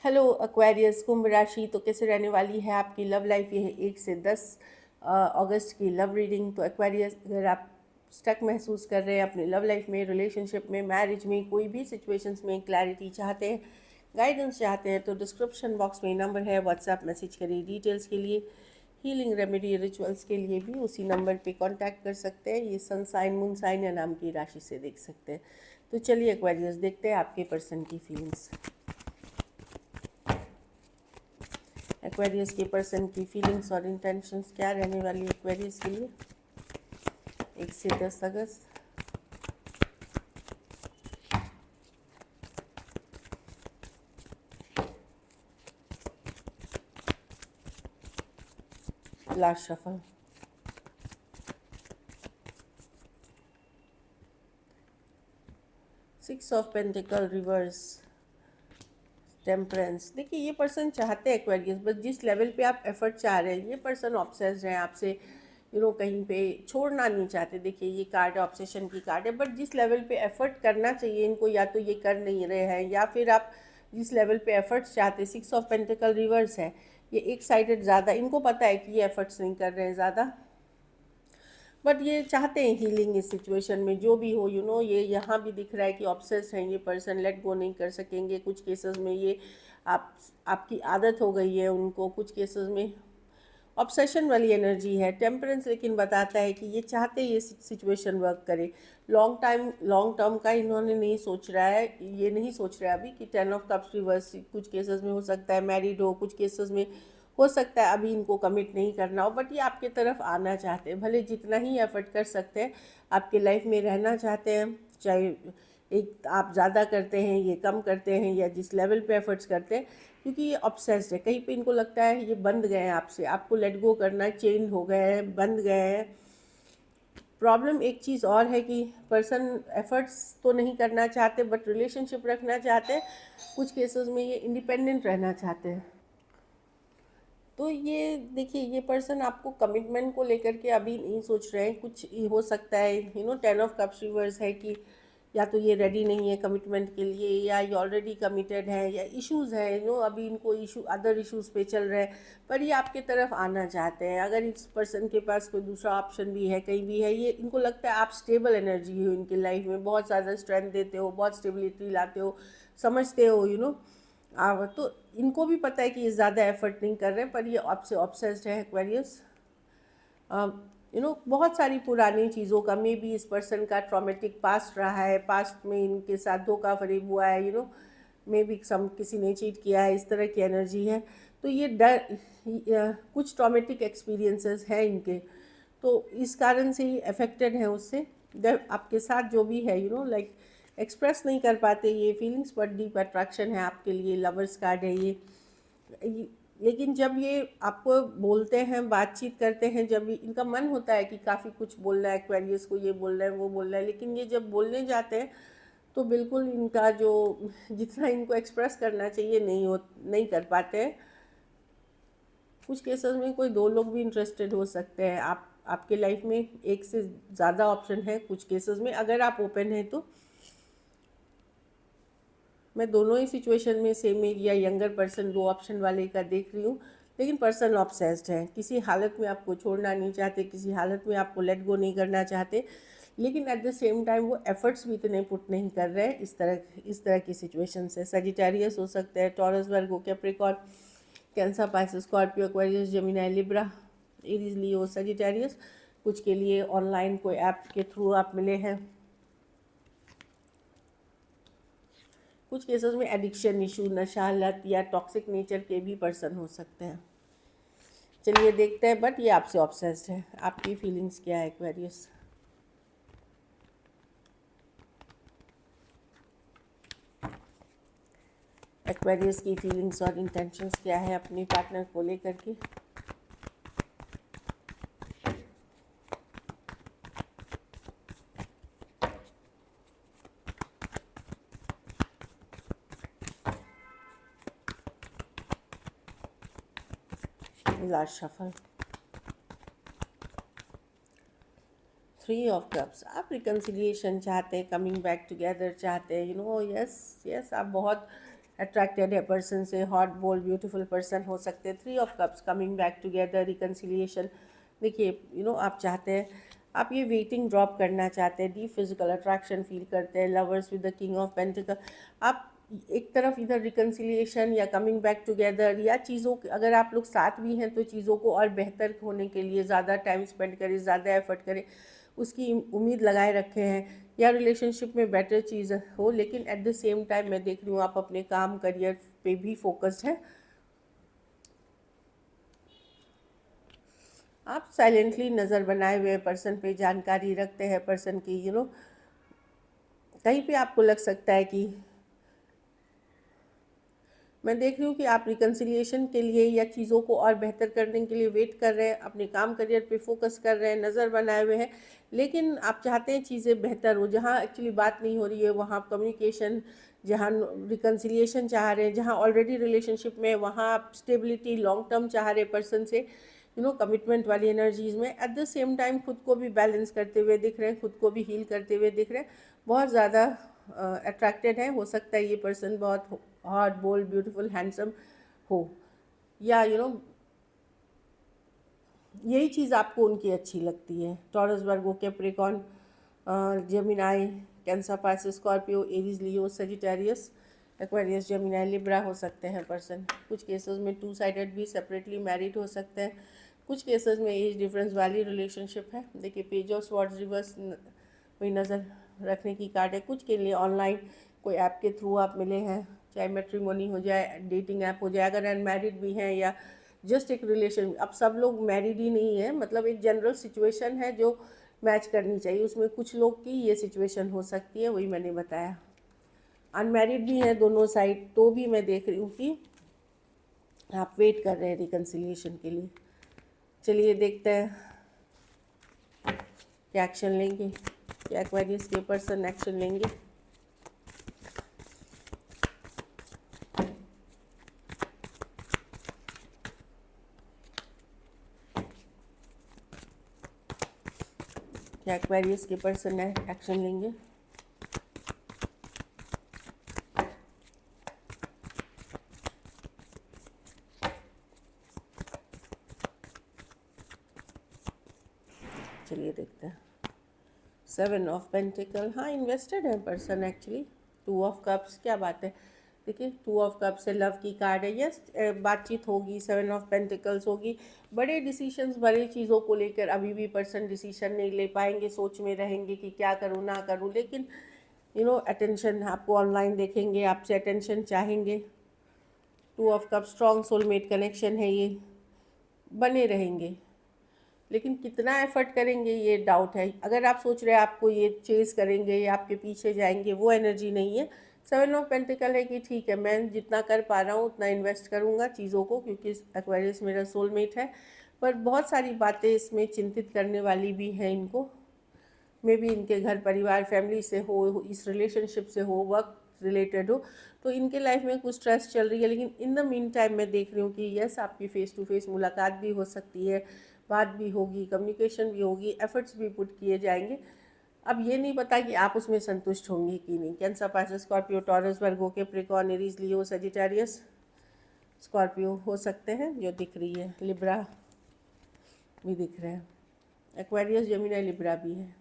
Hello Aquarius कुंभ राशि, तो कैसे रहने वाली है आपकी लव लाइफ। ये है 1 से 10 अगस्त की लव रीडिंग। तो एक्वेरियस, अगर आप स्टक महसूस कर रहे हैं अपने लव लाइफ में, रिलेशनशिप में, मैरिज में, कोई भी सिचुएशंस में क्लैरिटी चाहते हैं, गाइडेंस चाहते हैं, तो डिस्क्रिप्शन बॉक्स में नंबर है, व्हाट्सएप मैसेज करिए डिटेल्स के लिए। हीलिंग रेमेडी रिचुअल्स के लिए भी उसी नंबर पे कांटेक्ट कर सकते हैं। ये सन साइन, मून साइन या नाम की राशि से देख सकते हैं। तो चलिए एक्वेरियस, देखते हैं आपके पर्सन की फीलिंग्स। एक्वेरियस के पर्सन की फीलिंग्स और इंटेंशंस क्या रहने वाली है एक्वेरियस के लिए 1 से 10 अगस्त। Last shuffle. Six of pentacle reverse, temperance. देखिए, ये पर्सन चाहते हैं एक्वेरियस, बस जिस लेवल पे आप एफर्ट चाह रहे हैं, ये पर्सन ऑब्सेस्ड है आपसे, कहीं पे छोड़ना नहीं चाहते। देखिए, ये कार्ड ऑब्सेशन की कार्ड है, बट जिस लेवल पे एफर्ट करना चाहिए इनको, या तो ये कर नहीं रहे हैं, या फिर आप जिस लेवल पे एफर्ट्स चाहते, 6 ऑफ पेंटिकल रिवर्स है, ये एक साइडेड ज़्यादा, इनको पता है कि ये एफर्ट्स नहीं कर रहे हैं ज़्यादा, बट ये चाहते हैं हीलिंग इस सिचुएशन में। जो भी हो, ये यहाँ भी दिख रहा है कि ऑब्सेस हैं ये पर्सन, लेट गो नहीं कर सकेंगे। कुछ केसेस में ये आपकी आदत हो गई है उनको, कुछ केसेस में ऑब्सेशन वाली एनर्जी है। टेम्परेंस लेकिन बताता है कि ये चाहते ये सिचुएशन वर्क करे। लॉन्ग टर्म का इन्होंने नहीं सोच रहा है, ये नहीं सोच रहा है अभी कि 10 ऑफ कप्स रिवर्स कुछ केसेस में हो सकता है मैरिड हो, कुछ केसेस में हो सकता है अभी इनको कमिट नहीं करना हो, बट ये आपके तरफ आना चाहते हैं। भले जितना ही एफर्ट कर सकते हैं, आपके लाइफ में रहना चाहते हैं, चाहे एक आप ज़्यादा करते हैं, ये कम करते हैं, या जिस लेवल पे एफर्ट्स करते हैं, क्योंकि ये ऑब्सेस्ड है। कहीं पे इनको लगता है ये बंध गए हैं आपसे, आपको लेट गो करना, चेंज हो गए हैं, बंध गए हैं। प्रॉब्लम एक चीज़ और है कि पर्सन एफर्ट्स तो नहीं करना चाहते, बट रिलेशनशिप रखना चाहते हैं। कुछ केसेस में ये इंडिपेंडेंट रहना चाहते हैं। तो ये देखिए, ये पर्सन आपको कमिटमेंट को लेकर के अभी नहीं सोच रहे हैं। कुछ हो सकता है 10 ऑफ कप्स रिवर्स है कि या तो ये रेडी नहीं है कमिटमेंट के लिए, या ये ऑलरेडी कमिटेड है, या इश्यूज़ है, अभी इनको अदर इश्यूज़ पे चल रहे हैं, पर ये आपके तरफ आना चाहते हैं। अगर इस पर्सन के पास कोई दूसरा ऑप्शन भी है, कहीं भी है, ये इनको लगता है आप स्टेबल एनर्जी हो इनकी लाइफ में, बहुत ज़्यादा स्ट्रेंथ देते हो, बहुत स्टेबिलिटी लाते हो, समझते हो, तो इनको भी पता है कि ये ज़्यादा एफर्ट नहीं कर रहे, पर ये आपसे ऑब्सेस्ड है एक्वेरियस। बहुत सारी पुरानी चीज़ों का, मे बी इस पर्सन का ट्रॉमेटिक पास्ट रहा है, पास्ट में इनके साथ धोखा फरेब हुआ है, मे बी किसी ने चीट किया है, इस तरह की एनर्जी है। तो ये डर, कुछ ट्रॉमेटिक एक्सपीरियंसेस हैं इनके, तो इस कारण से ये अफेक्टेड हैं उससे। आपके साथ जो भी है, लाइक एक्सप्रेस नहीं कर पाते ये फीलिंग्स, बट डीप अट्रैक्शन है आपके लिए, लवर्स कार्ड है ये। लेकिन जब ये आपको बोलते हैं, बातचीत करते हैं, जब इनका मन होता है कि काफ़ी कुछ बोलना है, एक्वेरियस को ये बोलना है, वो बोलना है, लेकिन ये जब बोलने जाते हैं तो बिल्कुल इनका जो जितना इनको एक्सप्रेस करना चाहिए नहीं कर पाते हैं। कुछ केसेस में कोई दो लोग भी इंटरेस्टेड हो सकते हैं। आपके लाइफ में एक से ज़्यादा ऑप्शन है कुछ केसेस में, अगर आप ओपन हैं तो। मैं दोनों ही सिचुएशन में सेम एज या यंगर पर्सन, दो ऑप्शन वाले का देख रही हूँ। लेकिन पर्सन ऑब्सेस्ड है, किसी हालत में आपको छोड़ना नहीं चाहते, किसी हालत में आपको लेट गो नहीं करना चाहते, लेकिन एट द सेम टाइम वो एफर्ट्स भी इतने पुट नहीं कर रहे हैं। इस तरह की सिचुएशन से सजिटेरियस हो सकते हैं, Taurus, Virgo, Capricorn, Cancer, Pisces, Scorpio, Aquarius, Gemini, Libra, Aries, Leo, Sagittarius. कुछ के लिए ऑनलाइन कोई ऐप के थ्रू आप मिले हैं। कुछ केसेस में एडिक्शन इशू, नशा, लत या टॉक्सिक नेचर के भी पर्सन हो सकते हैं। चलिए देखते हैं, बट ये आपसे ऑब्सेस्ड है। आपकी फीलिंग्स क्या है एक्वेरियस। एक्वेरियस की फीलिंग्स और इंटेंशंस क्या है अपने पार्टनर को लेकर के। Last shuffle, 3 of cups. आप रिकन्सिलिएशन चाहते हैं, कमिंग बैक टुगेदर चाहते हैं, यस यस, आप बहुत अट्रैक्टेड है पर्सन से, हॉट बोल्ड ब्यूटीफुल पर्सन हो सकते हैं। 3 of cups, coming back together, reconciliation. देखिए आप चाहते हैं, आप ये वेटिंग ड्रॉप करना चाहते हैं, डीप फिजिकल अट्रैक्शन फील करते हैं। Lovers with the king of pentacle, आप एक तरफ इधर रिकन्सिलिएशन या कमिंग बैक टुगेदर, या चीज़ों अगर आप लोग साथ भी हैं तो चीज़ों को और बेहतर होने के लिए ज़्यादा टाइम स्पेंड करें, ज़्यादा एफर्ट करें, उसकी उम्मीद लगाए रखे हैं, या रिलेशनशिप में बेटर चीज़ हो। लेकिन एट द सेम टाइम मैं देख रही हूँ आप अपने काम करियर पे भी फोकस्ड हैं। आप साइलेंटली नज़र बनाए हुए पर्सन पे जानकारी रखते हैं, पर्सन की कहीं पे आपको लग सकता है कि मैं देख रही हूँ कि आप रिकन्सिलिएशन के लिए या चीज़ों को और बेहतर करने के लिए वेट कर रहे हैं, अपने काम करियर पे फोकस कर रहे हैं, नज़र बनाए हुए हैं। लेकिन आप चाहते हैं चीज़ें बेहतर हो, जहाँ एक्चुअली बात नहीं हो रही है वहाँ आप कम्युनिकेशन, जहाँ रिकन्सिलिएशन चाह रहे हैं, जहाँ ऑलरेडी रिलेशनशिप में, वहाँ आप स्टेबिलिटी लॉन्ग टर्म चाह रहे पर्सन से, कमिटमेंट वाली एनर्जीज़ में। एट द सेम टाइम खुद को भी बैलेंस करते हुए दिख रहे हैं, खुद को भी हील करते हुए दिख रहे हैं, बहुत ज़्यादा अट्रैक्टेड है। हो सकता है ये पर्सन बहुत हॉट बोल्ड ब्यूटीफुल हैंडसम हो, या यही चीज़ आपको उनकी अच्छी लगती है। Taurus, Virgo, Capricorn, Gemini, Cancer, Pisces, Scorpio, Aries, Leo, Sagittarius, Aquarius, Gemini, Libra हो सकते हैं पर्सन। कुछ केसेस में 2 साइडेड भी सेपरेटली मैरिड हो सकते हैं, कुछ केसेस में एज डिफरेंस वाली रिलेशनशिप है। देखिए पेज ऑफ स्वॉर्ड्स रिवर्स वही नज़र रखने की कार्ड है। कुछ के लिए ऑनलाइन कोई ऐप के थ्रू आप मिले हैं, चाहे मैट्रिमोनी हो जाए, डेटिंग ऐप हो जाए, अगर अनमैरिड भी हैं, या जस्ट एक रिलेशन। अब सब लोग मैरिड ही नहीं है, मतलब एक जनरल सिचुएशन है जो मैच करनी चाहिए, उसमें कुछ लोग की ये सिचुएशन हो सकती है, वही मैंने बताया। अनमैरिड भी हैं दोनों साइड, तो भी मैं देख रही हूँ कि आप वेट कर रहे हैं रिकन्सिलिएशन के लिए। चलिए देखते हैं क्या एक्शन लेंगे, क्या एक्वेरियस के पर्सन एक्शन लेंगे। क्या एक्वेरियस के पर्सन एक्शन लेंगे। चलिए देखते हैं। 7 ऑफ पेंटिकल, हाँ इन्वेस्टेड है पर्सन एक्चुअली। 2 ऑफ कप्स, क्या बात है। देखिए 2 ऑफ कप से लव की कार्ड है। यस, बातचीत होगी, 7 ऑफ पेंटिकल्स होगी। बड़े डिसीशंस, बड़े चीज़ों को लेकर अभी भी पर्सन डिसीजन नहीं ले पाएंगे, सोच में रहेंगे कि क्या करूँ ना करूँ। लेकिन अटेंशन आपको ऑनलाइन देखेंगे, आपसे अटेंशन चाहेंगे। 2 of cup strong soulmate connection है, ये बने रहेंगे। लेकिन कितना एफर्ट करेंगे ये डाउट है। अगर आप सोच रहे हैं आपको ये चेस करेंगे या आपके पीछे जाएंगे, वो एनर्जी नहीं है। 7 ऑफ पेंटिकल है कि ठीक है, मैं जितना कर पा रहा हूँ उतना इन्वेस्ट करूँगा चीज़ों को, क्योंकि एक्वेरियस मेरा सोलमेट है। पर बहुत सारी बातें इसमें चिंतित करने वाली भी हैं इनको। मे भी इनके घर परिवार फैमिली से हो, इस रिलेशनशिप से हो, वर्क रिलेटेड हो, तो इनके लाइफ में कुछ स्ट्रेस चल रही है। लेकिन इन द मीन टाइम मैं देख रही हूँ कि यस, आपकी फ़ेस टू फेस मुलाकात भी हो सकती है, बात भी होगी, कम्युनिकेशन भी होगी, एफर्ट्स भी पुट किए जाएंगे। अब ये नहीं पता कि आप उसमें संतुष्ट होंगे कि नहीं। Cancer, Pisces, Scorpio, taurus, Virgo, Capricorn, Aries, Leo, Sagittarius, Scorpio हो सकते हैं जो दिख रही है। लिब्रा भी दिख रहे हैं, एक्वेरियस, जेमिनी, लिब्रा भी है।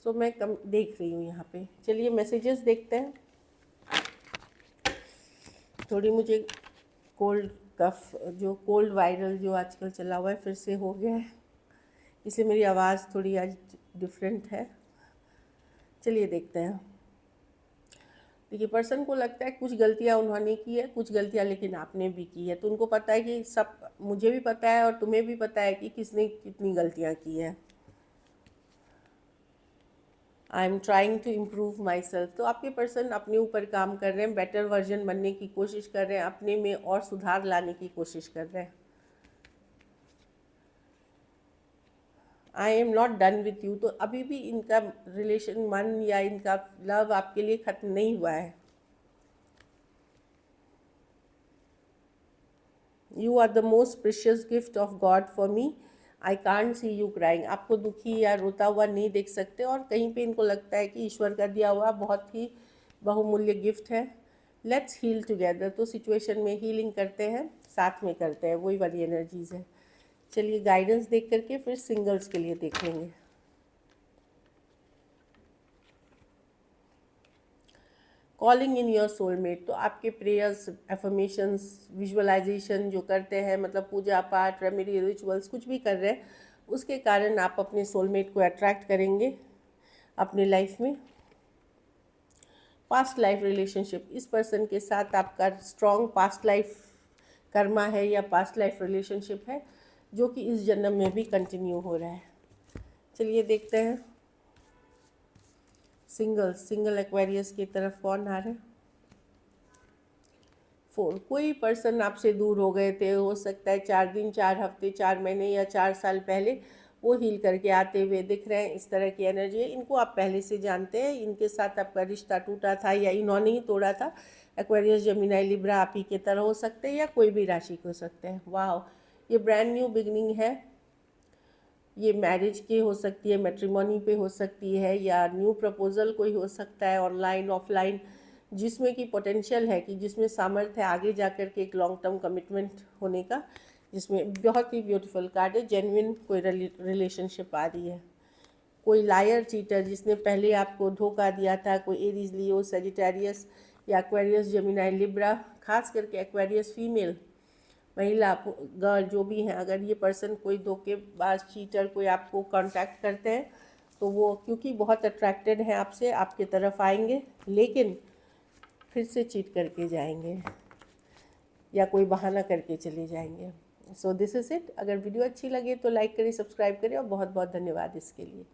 सो मैं कम देख रही हूँ यहाँ पे। चलिए मैसेजेस देखते हैं। थोड़ी मुझे कोल्ड कफ, जो कोल्ड वायरल जो आजकल चला हुआ है, फिर से हो गया है, इसलिए मेरी आवाज़ थोड़ी आज डिफरेंट है। चलिए देखते हैं। देखिए पर्सन को लगता है कुछ गलतियाँ उन्होंने की है, कुछ गलतियाँ लेकिन आपने भी की है, तो उनको पता है कि सब, मुझे भी पता है और तुम्हें भी पता है कि किसने कितनी गलतियाँ की है। I am trying to improve myself, तो आपके पर्सन अपने ऊपर काम कर रहे हैं, बेटर वर्जन बनने की कोशिश कर रहे हैं, अपने में और सुधार लाने की कोशिश कर रहे हैं। I am not done with you, तो अभी भी इनका रिलेशन, मन या इनका लव आपके लिए खत्म नहीं हुआ है। You are the most precious gift of God for me, I can't see you crying. आपको दुखी या रोता हुआ नहीं देख सकते, और कहीं पे इनको लगता है कि ईश्वर का दिया हुआ बहुत ही बहुमूल्य गिफ्ट है। लेट्स हील टुगेदर, तो सिचुएशन में हीलिंग करते हैं, साथ में करते हैं, वही वाली एनर्जीज है। चलिए गाइडेंस देख करके फिर सिंगल्स के लिए देख लेंगे। कॉलिंग इन योर सोलमेट, तो आपके प्रेयर्स, एफर्मेशंस, विजुअलाइजेशन जो करते हैं, मतलब पूजा पाठ, रेमेडी, रिचुअल्स कुछ भी कर रहे हैं, उसके कारण आप अपने सोलमेट को अट्रैक्ट करेंगे अपने लाइफ में। पास्ट लाइफ रिलेशनशिप, इस पर्सन के साथ आपका स्ट्रॉन्ग पास्ट लाइफ कर्मा है या पास्ट लाइफ रिलेशनशिप है जो कि इस जन्म में भी कंटिन्यू हो रहा है। चलिए देखते हैं सिंगल एक्वेरियस की तरफ कौन आ रहे हैं। 4, कोई पर्सन आपसे दूर हो गए थे, हो सकता है 4 दिन, 4 हफ्ते, 4 महीने या 4 साल पहले, वो हील करके आते हुए दिख रहे हैं। इस तरह की एनर्जी है। इनको आप पहले से जानते हैं, इनके साथ आपका रिश्ता टूटा था या इन्होंने ही तोड़ा था। एक्वेरियस, जेमिनी, लिब्रा आप ही के तरह हो सकते हैं या कोई भी राशि हो सकते हैं। वाह, ये ब्रांड न्यू बिगनिंग है। ये मैरिज की हो सकती है, मैट्रिमोनी पे हो सकती है, या न्यू प्रपोजल कोई हो सकता है, ऑनलाइन ऑफलाइन, जिसमें कि पोटेंशियल है कि जिसमें सामर्थ्य है आगे जाकर के एक लॉन्ग टर्म कमिटमेंट होने का, जिसमें बहुत ही ब्यूटीफुल कार्ड है। जेन्युइन कोई रिलेशनशिप आ रही है। कोई लायर चीटर जिसने पहले आपको धोखा दिया था, कोई एरीज, लियो, सेजिटेरियस या एक्वेरियस, जेमिनी, लिब्रा, खास करके एक्वेरियस फीमेल, महिला, गर्ल जो भी हैं, अगर ये पर्सन कोई धोखेबाज चीटर कोई आपको कांटेक्ट करते हैं तो वो क्योंकि बहुत अट्रैक्टेड हैं आपसे, आपके तरफ आएंगे, लेकिन फिर से चीट करके जाएंगे या कोई बहाना करके चले जाएंगे। So this is it. अगर वीडियो अच्छी लगे तो लाइक करें, सब्सक्राइब करें और बहुत बहुत धन्यवाद इसके लिए।